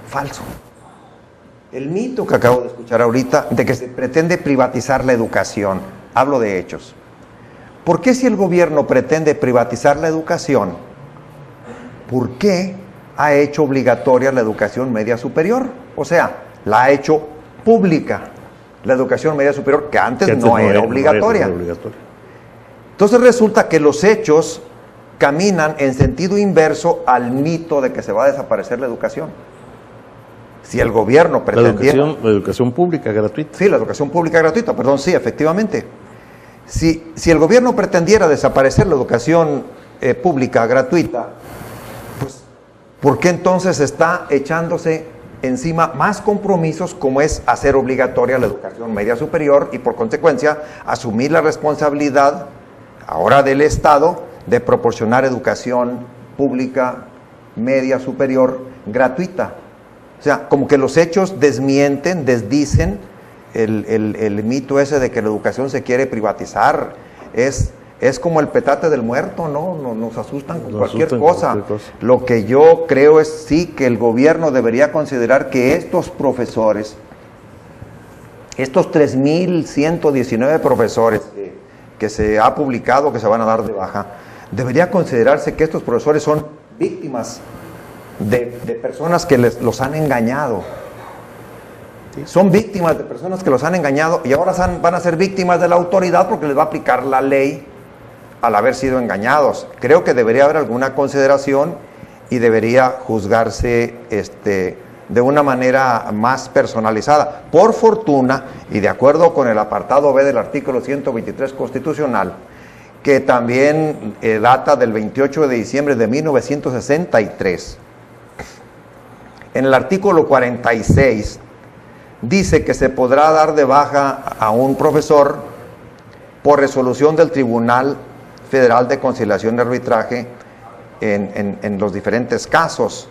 Falso. El mito que acabo de escuchar ahorita de que se pretende privatizar la educación, hablo de hechos. ¿Por qué si el gobierno pretende privatizar la educación, por qué ha hecho obligatoria la educación media superior? O sea, la ha hecho pública, la educación media superior, que antes no era obligatoria. Entonces resulta que los hechos caminan en sentido inverso al mito de que se va a desaparecer la educación. Si el gobierno pretendiera... La educación pública gratuita. Sí, la educación pública gratuita, perdón, sí, efectivamente. Si el gobierno pretendiera desaparecer la educación pública gratuita, pues, ¿por qué entonces está echándose encima más compromisos como es hacer obligatoria la educación media superior y por consecuencia asumir la responsabilidad ahora del Estado de proporcionar educación pública media superior gratuita? O sea, como que los hechos desmienten, desdicen el mito ese de que la educación se quiere privatizar. Es como el petate del muerto, ¿no? Nos asustan con cualquier cosa. Lo que yo creo es sí que el gobierno debería considerar que estos profesores, estos 3,119 profesores que se ha publicado que se van a dar de baja, debería considerarse que estos profesores son víctimas de personas que los han engañado. Son víctimas de personas que los han engañado y ahora van a ser víctimas de la autoridad porque les va a aplicar la ley al haber sido engañados. Creo que debería haber alguna consideración y debería juzgarse de una manera más personalizada. Por fortuna, y de acuerdo con el apartado B del artículo 123 constitucional, que también data del 28 de diciembre de 1963, en el artículo 46 dice que se podrá dar de baja a un profesor por resolución del Tribunal Federal de Conciliación y Arbitraje en los diferentes casos.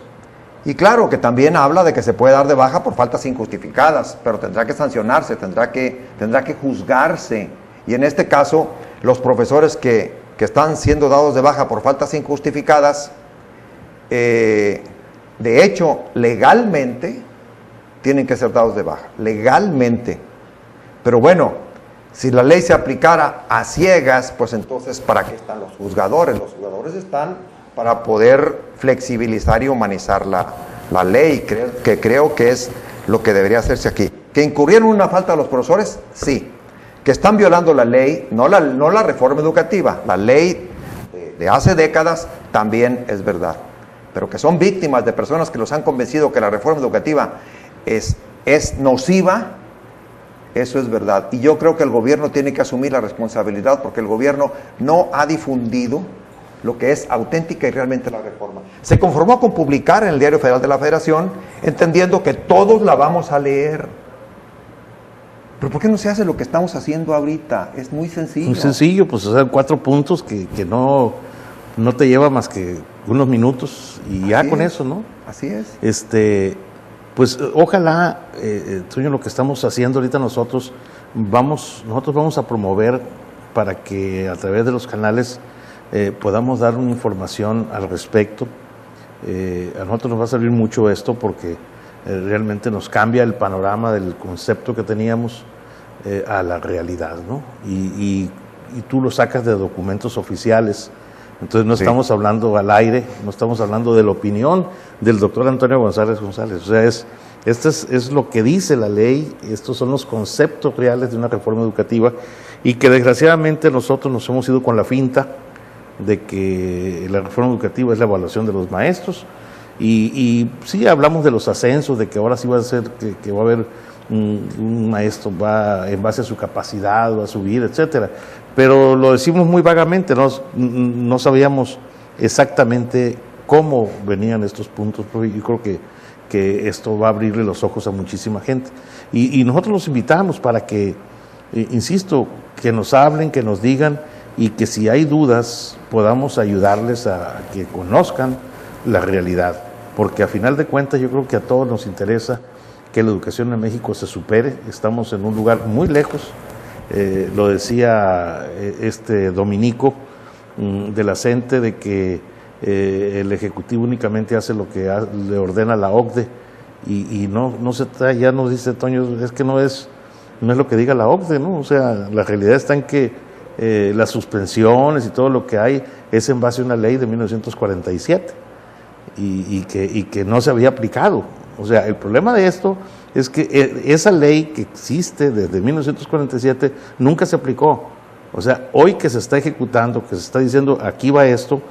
Y claro que también habla de que se puede dar de baja por faltas injustificadas, pero tendrá que sancionarse, tendrá que juzgarse. Y en este caso, los profesores que están siendo dados de baja por faltas injustificadas, de hecho, legalmente, tienen que ser dados de baja, legalmente. Pero bueno, si la ley se aplicara a ciegas, pues entonces, ¿para qué están los juzgadores? Los juzgadores están para poder flexibilizar y humanizar la ley, que creo que es lo que debería hacerse aquí. ¿Que incurrieron en una falta los profesores? Sí. ¿Que están violando la ley? No la reforma educativa, la ley de hace décadas también es verdad. Pero que son víctimas de personas que los han convencido que la reforma educativa es nociva, eso es verdad. Y yo creo que el gobierno tiene que asumir la responsabilidad porque el gobierno no ha difundido lo que es auténtica y realmente la reforma. Se conformó con publicar en el Diario Federal de la Federación, entendiendo que todos la vamos a leer. Pero ¿por qué no se hace lo que estamos haciendo ahorita? Es muy sencillo. Muy sencillo, pues hacer 4 puntos que no te lleva más que unos minutos y ya con eso, ¿no? Así es. Pues ojalá, Toño, lo que estamos haciendo ahorita nosotros vamos a promover para que a través de los canales podamos dar una información al respecto. A nosotros nos va a servir mucho esto porque realmente nos cambia el panorama del concepto que teníamos a la realidad, ¿no? Y tú lo sacas de documentos oficiales. Entonces no estamos hablando al aire, no estamos hablando de la opinión del doctor Antonio González González. O sea, esto es lo que dice la ley, estos son los conceptos reales de una reforma educativa y que desgraciadamente nosotros nos hemos ido con la finta de que la reforma educativa es la evaluación de los maestros y sí hablamos de los ascensos, de que ahora sí va a ser, que va a haber un maestro va en base a su capacidad, va a subir, etcétera. Pero lo decimos muy vagamente, no sabíamos exactamente cómo venían estos puntos. Yo creo que esto va a abrirle los ojos a muchísima gente. Y nosotros los invitamos para que, insisto, que nos hablen, que nos digan y que si hay dudas podamos ayudarles a que conozcan la realidad. Porque a final de cuentas yo creo que a todos nos interesa que la educación en México se supere. Estamos en un lugar muy lejos. Lo decía Dominico de la CENTE, de que el Ejecutivo únicamente hace lo que le ordena la OCDE y ya nos dice Toño, es que no es lo que diga la OCDE, ¿no? O sea, la realidad está en que las suspensiones y todo lo que hay es en base a una ley de 1947 y que no se había aplicado. O sea, el problema de esto es que esa ley que existe desde 1947 nunca se aplicó. O sea, hoy que se está ejecutando, que se está diciendo aquí va esto,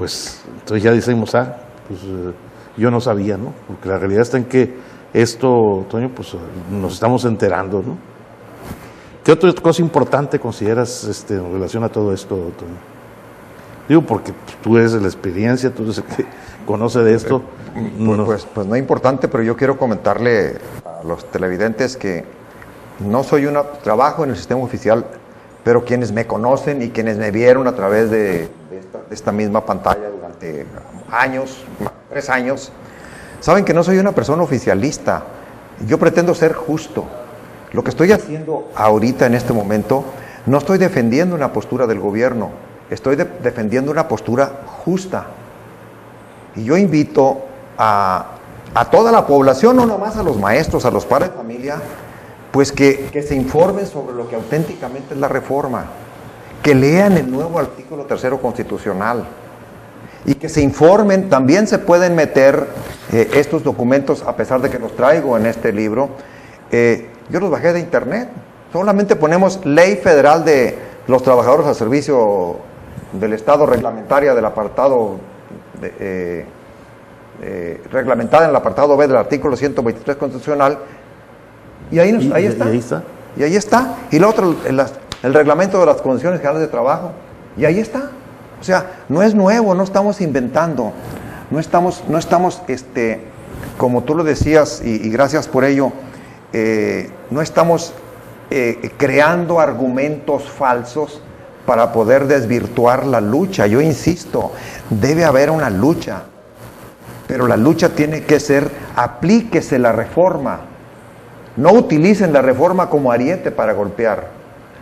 pues entonces ya decimos, yo no sabía, ¿no? Porque la realidad está en que esto, Toño, pues nos estamos enterando, ¿no? ¿Qué otra cosa importante consideras en relación a todo esto, Toño? Digo, porque tú eres de la experiencia, tú eres el que conoce de esto. Pues no es importante, pero yo quiero comentarle a los televidentes que no soy trabajo en el sistema oficial, pero quienes me conocen y quienes me vieron a través de esta misma pantalla durante años, 3 años, saben que no soy una persona oficialista. Yo pretendo ser justo. Lo que estoy haciendo ahorita en este momento, no estoy defendiendo una postura del gobierno, estoy defendiendo una postura justa. Y yo invito a toda la población, no nomás a los maestros, a los padres de familia, pues que se informen sobre lo que auténticamente es la reforma, que lean el nuevo artículo 3º constitucional y que se informen. También se pueden meter estos documentos, a pesar de que los traigo en este libro, yo los bajé de internet. Solamente ponemos Ley Federal de los Trabajadores al Servicio del Estado, reglamentaria del apartado reglamentada en el apartado B del artículo 123 constitucional, y ahí está. Y ahí está. Y lo otro, el reglamento de las condiciones generales de trabajo, y ahí está. O sea, no es nuevo, no estamos inventando, no estamos como tú lo decías, y gracias por ello, no estamos creando argumentos falsos para poder desvirtuar la lucha. Yo insisto, debe haber una lucha, pero la lucha tiene que ser, aplíquese la reforma. No utilicen la reforma como ariete para golpear.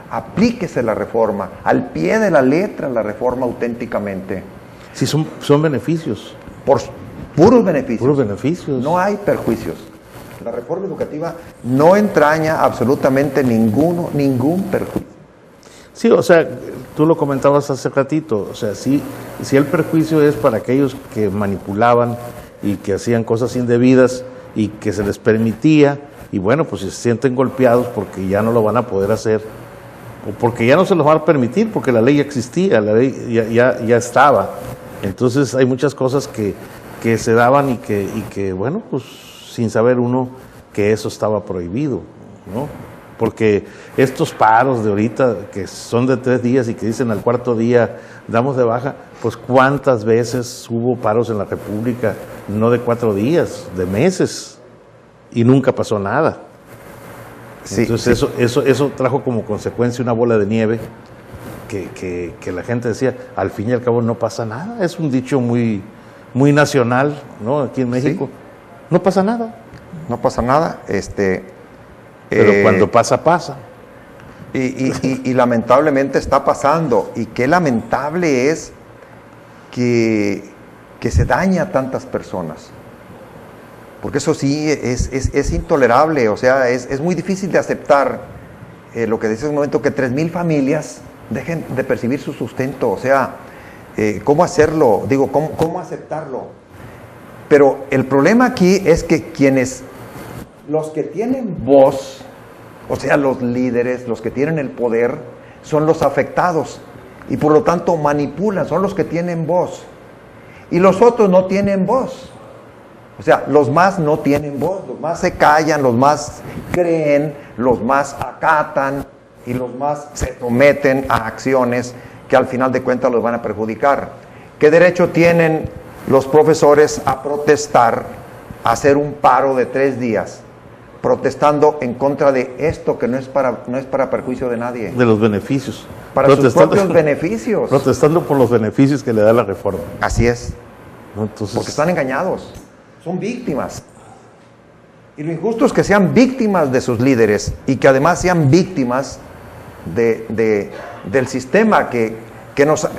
Aplíquese la reforma, al pie de la letra la reforma auténticamente. Sí, son beneficios. Por puros beneficios. Puros beneficios. No hay perjuicios. La reforma educativa no entraña absolutamente ningún perjuicio. Sí, o sea, tú lo comentabas hace ratito, o sea, si el perjuicio es para aquellos que manipulaban y que hacían cosas indebidas y que se les permitía, y bueno, pues si se sienten golpeados porque ya no lo van a poder hacer, o porque ya no se los van a permitir, porque la ley ya existía, la ley ya estaba. Entonces hay muchas cosas que se daban y que, bueno, pues sin saber uno que eso estaba prohibido, ¿no? Porque estos paros de ahorita, que son de 3 días y que dicen al 4º día damos de baja, pues cuántas veces hubo paros en la República, no de 4 días, de meses, y nunca pasó nada. Sí, entonces sí. Eso trajo como consecuencia una bola de nieve que la gente decía, al fin y al cabo no pasa nada. Es un dicho muy nacional, ¿no? Aquí en México. Sí. No pasa nada. No pasa nada. Pero cuando pasa. Y lamentablemente está pasando. Y qué lamentable es que se daña a tantas personas. Porque eso sí es intolerable. O sea, es muy difícil de aceptar lo que dice un momento, que 3,000 familias dejen de percibir su sustento. O sea, ¿cómo hacerlo? Digo, ¿cómo aceptarlo? Pero el problema aquí es que los que tienen voz, o sea, los líderes, los que tienen el poder, son los afectados y por lo tanto manipulan, son los que tienen voz. Y los otros no tienen voz. O sea, los más no tienen voz, los más se callan, los más creen, los más acatan y los más se someten a acciones que al final de cuentas los van a perjudicar. ¿Qué derecho tienen los profesores a protestar, a hacer un paro de 3 días, protestando en contra de esto que no es para perjuicio de nadie? De los beneficios. Para sus propios beneficios. Protestando por los beneficios que le da la reforma. Así es. ¿No? Entonces, porque están engañados. Son víctimas. Y lo injusto es que sean víctimas de sus líderes y que además sean víctimas del sistema que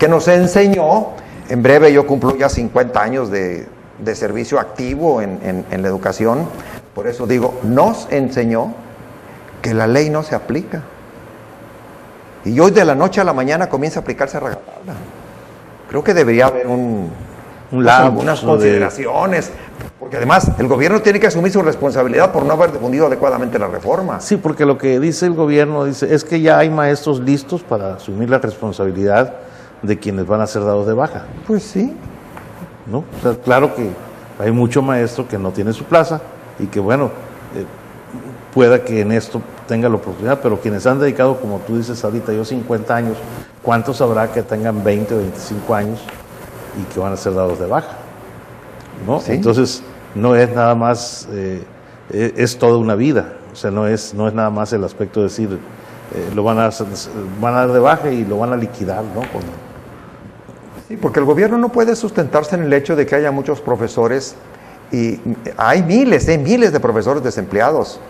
nos enseñó. En breve yo cumplo ya 50 años de servicio activo en la educación. Por eso digo, nos enseñó que la ley no se aplica. Y hoy de la noche a la mañana comienza a aplicarse a rajatabla. Creo que debería haber algunas consideraciones, porque además el gobierno tiene que asumir su responsabilidad por no haber difundido adecuadamente la reforma. Sí, porque lo que dice el gobierno es que ya hay maestros listos para asumir la responsabilidad de quienes van a ser dados de baja. Pues sí. ¿no? O sea, claro que hay mucho maestro que no tiene su plaza y que, bueno, pueda que en esto tenga la oportunidad, pero quienes han dedicado, como tú dices ahorita, yo 50 años, ¿cuántos habrá que tengan 20 o 25 años y que van a ser dados de baja? ¿No? Sí. Entonces, no es nada más, es toda una vida, o sea, no es nada más el aspecto de decir, lo van a dar de baja y lo van a liquidar, ¿no? Sí, porque el gobierno no puede sustentarse en el hecho de que haya muchos profesores, y hay miles de profesores desempleados.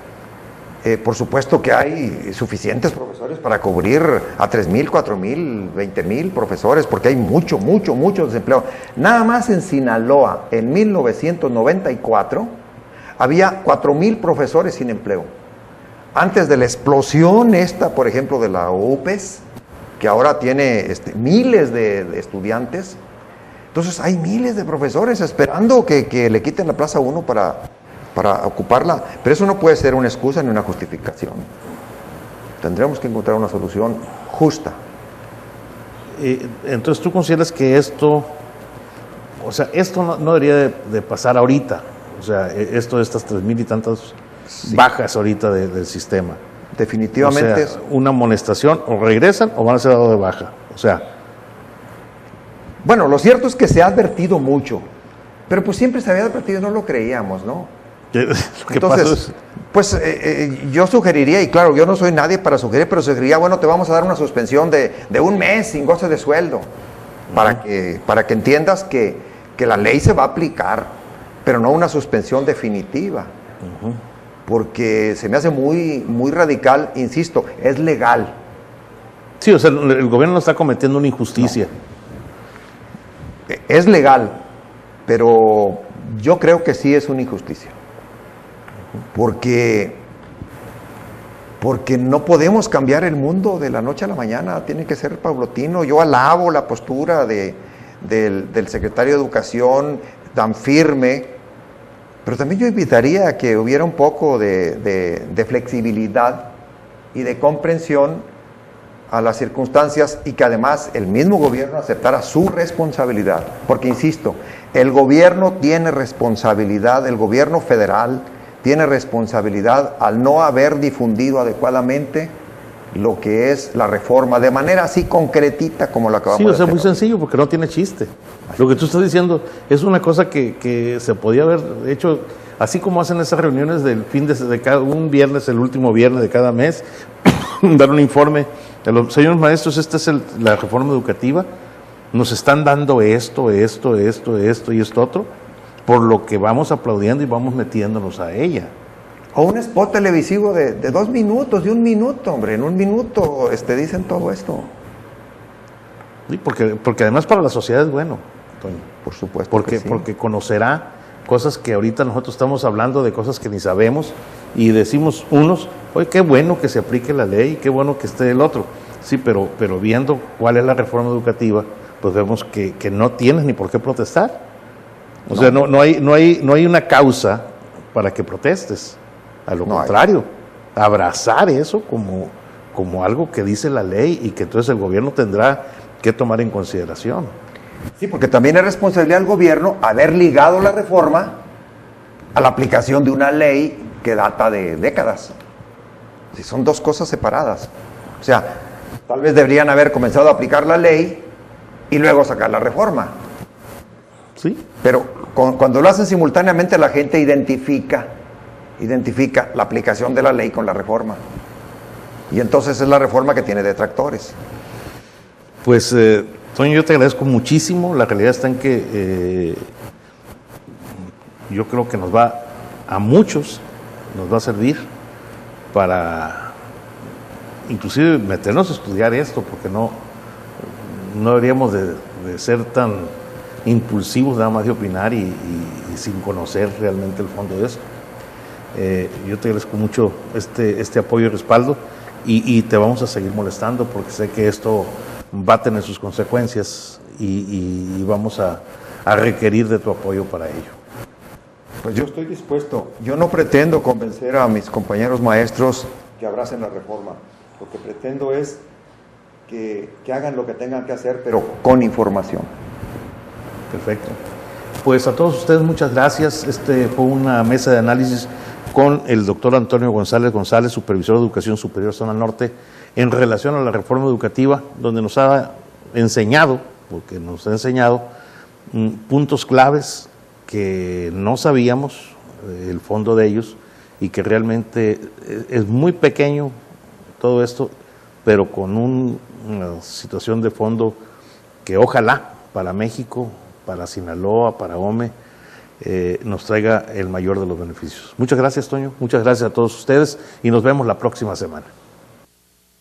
Por supuesto que hay suficientes profesores para cubrir a 3,000, 4,000, 20,000 profesores, porque hay mucho desempleo. Nada más en Sinaloa, en 1994, había 4,000 profesores sin empleo. Antes de la explosión esta, por ejemplo, de la UPES, que ahora tiene miles de estudiantes, entonces hay miles de profesores esperando que le quiten la plaza a uno para ocuparla, pero eso no puede ser una excusa ni una justificación. Tendremos que encontrar una solución justa. Entonces, ¿tú consideras que esto, o sea, esto no debería de pasar ahorita? O sea, esto de estas 3,000 y tantas bajas ahorita del sistema. Definitivamente. O sea, una amonestación, o regresan o van a ser dados de baja. O sea. Bueno, lo cierto es que se ha advertido mucho, pero pues siempre se había advertido, no lo creíamos, ¿no? Entonces, pues yo sugeriría, y claro, yo no soy nadie para sugerir, pero sugeriría, bueno, te vamos a dar una suspensión de un mes sin goce de sueldo, para que entiendas que la ley se va a aplicar, pero no una suspensión definitiva, porque se me hace muy radical, insisto, es legal. Sí, o sea, el gobierno no está cometiendo una injusticia. No. Es legal, pero yo creo que sí es una injusticia. Porque no podemos cambiar el mundo de la noche a la mañana, tiene que ser paulatino. Yo alabo la postura del secretario de Educación tan firme, pero también yo invitaría a que hubiera un poco de flexibilidad y de comprensión a las circunstancias, y que además el mismo gobierno aceptara su responsabilidad, porque insisto, el gobierno tiene responsabilidad, el gobierno federal tiene responsabilidad al no haber difundido adecuadamente lo que es la reforma, de manera así concretita como la acabamos de hacer. Sí, o sea, muy sencillo, porque no tiene chiste. Lo que tú estás diciendo es una cosa que se podía haber hecho, así como hacen esas reuniones del de cada un viernes, el último viernes de cada mes, dar un informe. Señores maestros, esta es la reforma educativa, nos están dando esto y esto otro, por lo que vamos aplaudiendo y vamos metiéndonos a ella. O un spot televisivo de 2 minutos, de 1 minuto, hombre, en 1 minuto dicen todo esto. Sí, porque además para la sociedad es bueno, Toño. Por supuesto. Porque conocerá cosas que ahorita nosotros estamos hablando de cosas que ni sabemos, y decimos unos, oye, qué bueno que se aplique la ley, qué bueno que esté el otro. Sí, pero viendo cuál es la reforma educativa, pues vemos que no tienes ni por qué protestar. O sea, no hay una causa para que protestes. A lo contrario, abrazar eso como algo que dice la ley y que entonces el gobierno tendrá que tomar en consideración. Sí, porque también es responsabilidad del gobierno haber ligado la reforma a la aplicación de una ley que data de décadas. Sí, son 2 cosas separadas. O sea, tal vez deberían haber comenzado a aplicar la ley y luego sacar la reforma. Sí. Pero cuando lo hacen simultáneamente, la gente identifica la aplicación de la ley con la reforma. Y entonces es la reforma que tiene detractores. Pues, Toño, yo te agradezco muchísimo. La realidad está en que yo creo que a muchos nos va a servir para inclusive meternos a estudiar esto, porque no deberíamos de ser tan impulsivos nada más de opinar y sin conocer realmente el fondo de esto. Yo te agradezco mucho este apoyo y respaldo, y te vamos a seguir molestando porque sé que esto va a tener sus consecuencias y vamos a requerir de tu apoyo para ello. Pues yo estoy dispuesto. Yo no pretendo convencer a mis compañeros maestros que abracen la reforma. Lo que pretendo es que hagan lo que tengan que hacer, pero con información. Perfecto. pues a todos ustedes muchas gracias. Fue una mesa de análisis con el doctor Antonio González González, supervisor de Educación Superior Zona Norte, en relación a la reforma educativa, donde nos ha enseñado, puntos claves que no sabíamos el fondo de ellos y que realmente es muy pequeño todo esto, pero con una situación de fondo que ojalá para México, para Sinaloa, para OME, nos traiga el mayor de los beneficios. Muchas gracias, Toño, muchas gracias a todos ustedes y nos vemos la próxima semana.